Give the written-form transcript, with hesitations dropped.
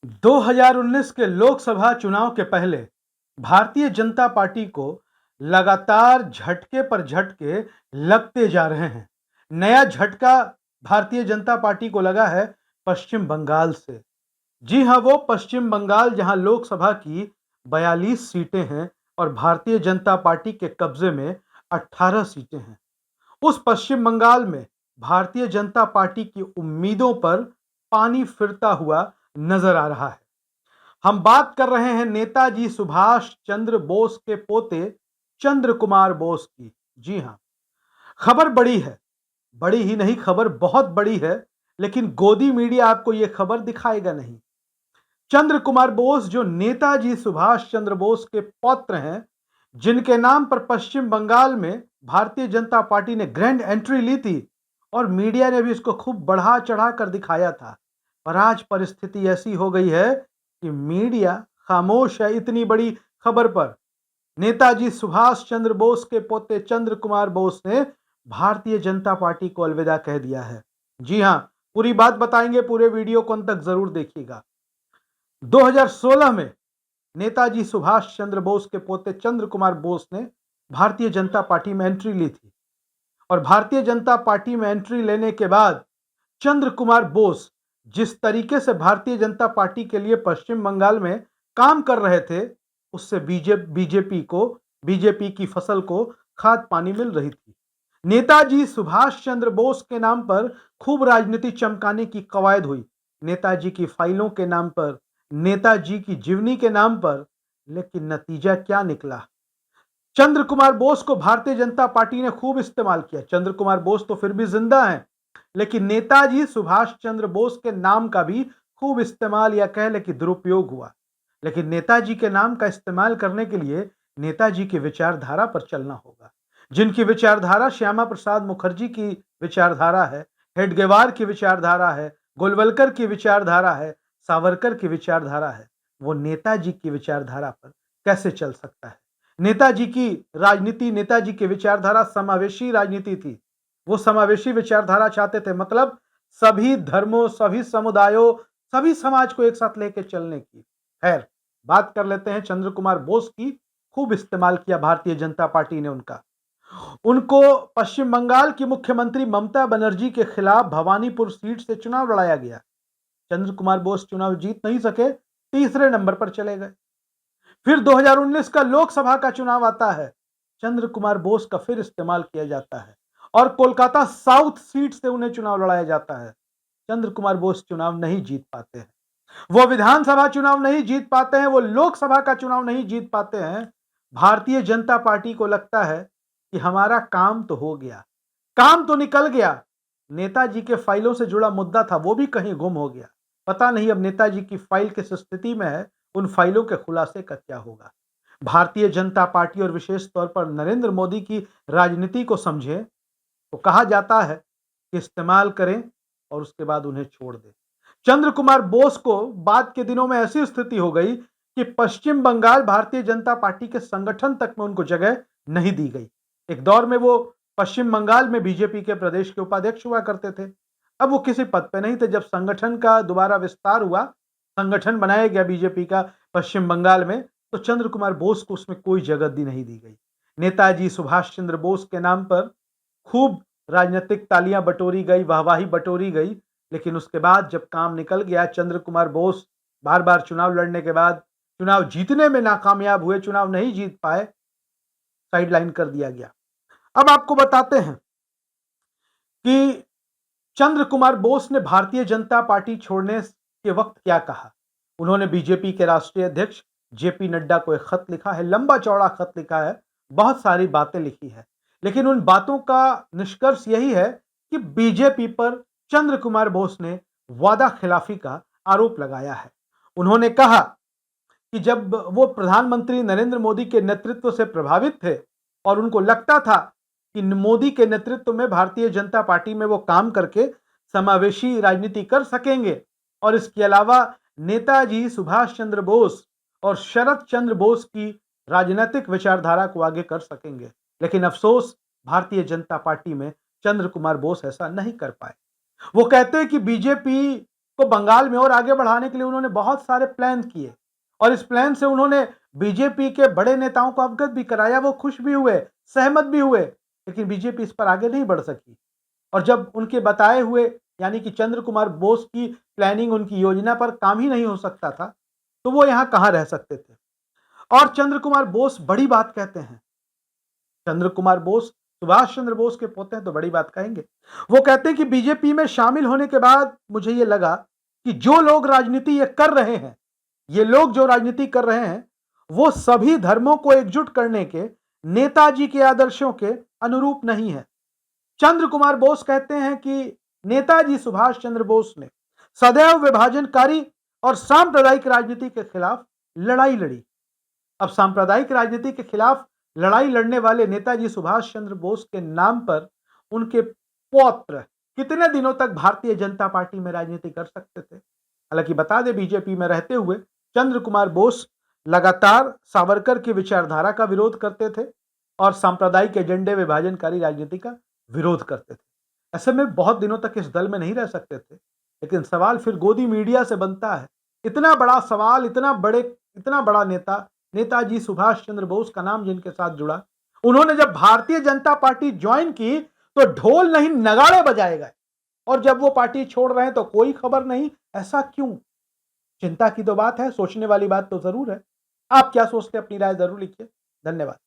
2019 के लोकसभा चुनाव के पहले भारतीय जनता पार्टी को लगातार झटके पर झटके लगते जा रहे हैं। नया झटका भारतीय जनता पार्टी को लगा है पश्चिम बंगाल से। जी हां, वो पश्चिम बंगाल जहां लोकसभा की 42 सीटें हैं और भारतीय जनता पार्टी के कब्जे में 18 सीटें हैं। उस पश्चिम बंगाल में भारतीय जनता पार्टी की उम्मीदों पर पानी फिरता हुआ नजर आ रहा है। हम बात कर रहे हैं नेताजी सुभाष चंद्र बोस के पोते चंद्र कुमार बोस की। जी हां, खबर बड़ी है। बड़ी ही नहीं, खबर बहुत बड़ी है, लेकिन गोदी मीडिया आपको यह खबर दिखाएगा नहीं। चंद्र कुमार बोस जो नेताजी सुभाष चंद्र बोस के पौत्र हैं, जिनके नाम पर पश्चिम बंगाल में भारतीय जनता पार्टी ने ग्रैंड एंट्री ली थी और मीडिया ने भी इसको खूब बढ़ा चढ़ा कर दिखाया था। पर आज परिस्थिति ऐसी हो गई है कि मीडिया खामोश है इतनी बड़ी खबर पर। नेताजी सुभाष चंद्र बोस के पोते चंद्र कुमार बोस ने भारतीय जनता पार्टी को अलविदा कह दिया है। जी हां, पूरी बात बताएंगे, पूरे वीडियो को अंत तक जरूर देखिएगा। 2016 में नेताजी सुभाष चंद्र बोस के पोते चंद्र कुमार बोस ने भारतीय जनता पार्टी में एंट्री ली थी और भारतीय जनता पार्टी में एंट्री लेने के बाद चंद्र कुमार बोस जिस तरीके से भारतीय जनता पार्टी के लिए पश्चिम बंगाल में काम कर रहे थे, उससे बीजेपी की फसल को खाद पानी मिल रही थी। नेताजी सुभाष चंद्र बोस के नाम पर खूब राजनीति चमकाने की कवायद हुई, नेताजी की फाइलों के नाम पर, नेताजी की जीवनी के नाम पर। लेकिन नतीजा क्या निकला? चंद्र कुमार बोस को भारतीय जनता पार्टी ने खूब इस्तेमाल किया। चंद्र कुमार बोस तो फिर भी जिंदा हैं, लेकिन नेताजी सुभाष चंद्र बोस के नाम का भी खूब इस्तेमाल या कह ले कि दुरुपयोग हुआ। लेकिन नेताजी के नाम का इस्तेमाल करने के लिए नेताजी की विचारधारा पर चलना होगा, जिनकी विचारधारा श्यामा प्रसाद मुखर्जी की विचारधारा है, हेडगेवार की विचारधारा है, गोलवलकर की विचारधारा है, सावरकर की विचारधारा है। वो नेताजी की विचारधारा पर कैसे चल सकता है? नेताजी की राजनीति, नेताजी की विचारधारा समावेशी राजनीति थी। वो समावेशी विचारधारा चाहते थे, मतलब सभी धर्मों, सभी समुदायों, सभी समाज को एक साथ लेके चलने की। खैर, बात कर लेते हैं चंद्र कुमार बोस की। खूब इस्तेमाल किया भारतीय जनता पार्टी ने उनका। उनको पश्चिम बंगाल की मुख्यमंत्री ममता बनर्जी के खिलाफ भवानीपुर सीट से चुनाव लड़ाया गया। चंद्र कुमार बोस चुनाव जीत नहीं सके, तीसरे नंबर पर चले गए। फिर 2019 का लोकसभा का चुनाव आता है, चंद्र कुमार बोस का फिर इस्तेमाल किया जाता है और कोलकाता साउथ सीट से उन्हें चुनाव लड़ाया जाता है। चंद्र कुमार बोस चुनाव नहीं जीत पाते हैं, वो विधानसभा चुनाव नहीं जीत पाते हैं, वो लोकसभा का चुनाव नहीं जीत पाते हैं। भारतीय जनता पार्टी को लगता है कि हमारा काम तो हो गया, काम तो निकल गया। नेताजी के फाइलों से जुड़ा मुद्दा था, वो भी कहीं गुम हो गया। पता नहीं अब नेताजी की फाइल किस स्थिति में है, उन फाइलों के खुलासे का क्या होगा। भारतीय जनता पार्टी और विशेष तौर पर नरेंद्र मोदी की राजनीति को समझे तो कहा जाता है कि इस्तेमाल करें और उसके बाद उन्हें छोड़ दें। चंद्र कुमार बोस को बाद के दिनों में ऐसी स्थिति हो गई कि पश्चिम बंगाल भारतीय जनता पार्टी के संगठन तक में उनको जगह नहीं दी गई। एक दौर में वो पश्चिम बंगाल में बीजेपी के प्रदेश के उपाध्यक्ष हुआ करते थे। अब वो किसी पद पे नहीं थे। जब संगठन का दोबारा विस्तार हुआ, संगठन बनाया गया बीजेपी का पश्चिम बंगाल में, तो चंद्र कुमार बोस को उसमें कोई जगह दी नहीं दी गई। नेताजी सुभाष चंद्र बोस के नाम पर खूब राजनीतिक तालियां बटोरी गई, वाहवाही बटोरी गई, लेकिन उसके बाद जब काम निकल गया, चंद्र कुमार बोस बार बार चुनाव लड़ने के बाद चुनाव जीतने में नाकामयाब हुए, चुनाव नहीं जीत पाए, साइडलाइन कर दिया गया। अब आपको बताते हैं कि चंद्र कुमार बोस ने भारतीय जनता पार्टी छोड़ने के वक्त क्या कहा। उन्होंने बीजेपी के राष्ट्रीय अध्यक्ष जेपी नड्डा को एक खत लिखा है, लंबा चौड़ा खत लिखा है, बहुत सारी बातें लिखी है, लेकिन उन बातों का निष्कर्ष यही है कि बीजेपी पर चंद्र कुमार बोस ने वादा खिलाफी का आरोप लगाया है। उन्होंने कहा कि जब वो प्रधानमंत्री नरेंद्र मोदी के नेतृत्व से प्रभावित थे और उनको लगता था कि मोदी के नेतृत्व में भारतीय जनता पार्टी में वो काम करके समावेशी राजनीति कर सकेंगे और इसके अलावा नेताजी सुभाष चंद्र बोस और शरद चंद्र बोस की राजनीतिक विचारधारा को आगे कर सकेंगे। लेकिन अफसोस, भारतीय जनता पार्टी में चंद्र कुमार बोस ऐसा नहीं कर पाए। वो कहते हैं कि बीजेपी को बंगाल में और आगे बढ़ाने के लिए उन्होंने बहुत सारे प्लान किए और इस प्लान से उन्होंने बीजेपी के बड़े नेताओं को अवगत भी कराया। वो खुश भी हुए, सहमत भी हुए, लेकिन बीजेपी इस पर आगे नहीं बढ़ सकी। और जब उनके बताए हुए यानी कि चंद्र कुमार बोस की प्लानिंग, उनकी योजना पर काम ही नहीं हो सकता था, तो वो यहां कहां रह सकते थे। और चंद्र कुमार बोस बड़ी बात कहते हैं। चंद्र कुमार बोस सुभाष चंद्र बोस के पोते हैं तो बड़ी बात कहेंगे। वो कहते हैं कि बीजेपी में शामिल होने के बाद मुझे ये लगा कि जो लोग राजनीति ये कर रहे हैं, ये लोग जो राजनीति कर रहे हैं, वो सभी धर्मों को एकजुट करने के नेताजी के आदर्शों के अनुरूप नहीं है। चंद्र कुमार बोस कहते हैं कि नेताजी सुभाष चंद्र बोस ने सदैव विभाजनकारी और सांप्रदायिक राजनीति के खिलाफ लड़ाई लड़ी। अब सांप्रदायिक राजनीति के खिलाफ लड़ाई लड़ने वाले नेताजी सुभाष चंद्र बोस के नाम पर उनके पौत्र कितने दिनों तक भारतीय जनता पार्टी में राजनीति कर सकते थे। हालांकि बता दें, बीजेपी में रहते हुए चंद्र कुमार बोस लगातार सावरकर की विचारधारा का विरोध करते थे और सांप्रदायिक एजेंडे, विभाजनकारी राजनीति का विरोध करते थे। ऐसे में बहुत दिनों तक इस दल में नहीं रह सकते थे। लेकिन सवाल फिर गोदी मीडिया से बनता है। इतना बड़ा सवाल, इतना बड़ा नेता, नेताजी सुभाष चंद्र बोस का नाम जिनके साथ जुड़ा, उन्होंने जब भारतीय जनता पार्टी ज्वाइन की तो ढोल नहीं नगाड़े बजाए गए, और जब वो पार्टी छोड़ रहे हैं तो कोई खबर नहीं। ऐसा क्यों? चिंता की तो बात है, सोचने वाली बात तो जरूर है। आप क्या सोचते हैं, अपनी राय जरूर लिखिए। धन्यवाद।